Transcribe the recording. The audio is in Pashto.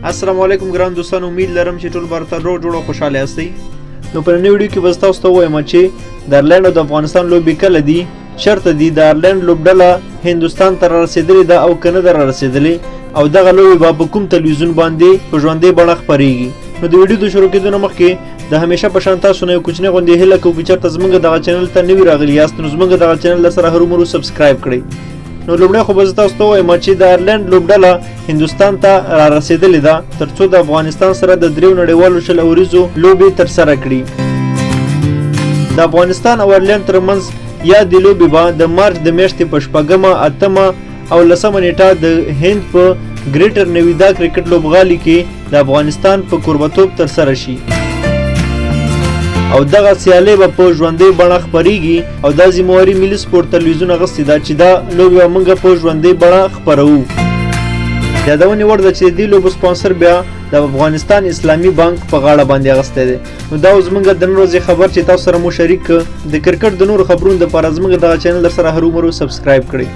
السلام علیکم ګران دوستان، امید لرم چې ټول برته روغ جوړ او خوشاله یاستئ. نو په نوې ویډیو کې به تاسو ته وایم چې د آیرلند او د افغانستان لوبې کله دي. شرط دی د آیرلند لوبډله هندوستان ته رسیدلې ده او کنه ده رسیدلې او دغه لوبې به په کوم تلویزیون باندې په ژوندۍ بڼه خپریږي. نو د ویډیو د شروع کېدو نه مخکې د همیشه په شان تاسو نه یو کوچنی غونډې هیله کوم چې چېرته زموږ دغه چینل ته نوي راغلي یاست نو زموږ دغه چینل سره هرومرو سبسکرایب کړئ. نو لومړی خو به زه تاسو ته وایم چې د آیرلند لوبډله هندوستان ته را رسېدلې ده تر څو د افغانستان سره د دریو نړیوالو شل اوریزو لوبې ترسره کړي. د افغانستان او آیرلند ترمنځ یا د لوبې به د مارچ د میاشتې په 8مه، 8مه او 10مه نیټه د هند په ګریټر نویدا کرکټ لوبغالي کې د افغانستان په کوربتوب ترسره شي او دغه سیالۍ به په ژوندۍ بڼه خپریږي او دا ذمهواري ملي سپورټ تلویزیون اخیستې ده چې دا لوبې به موږ په ژوندۍ بڼه خپروو. د یادونې وړ ده چې د دې لوبو سپانسر بیا د افغانستان اسلامي بانک په غاړه باندې اخیستی دی. نو دا اوس زموږ د نن ورځې خبر چې تاسو سره مو شریک د کرکټ د نورو خبرونو دپاره زموږ دغه چینل در سره هرومرو سبسکرایب کړئ.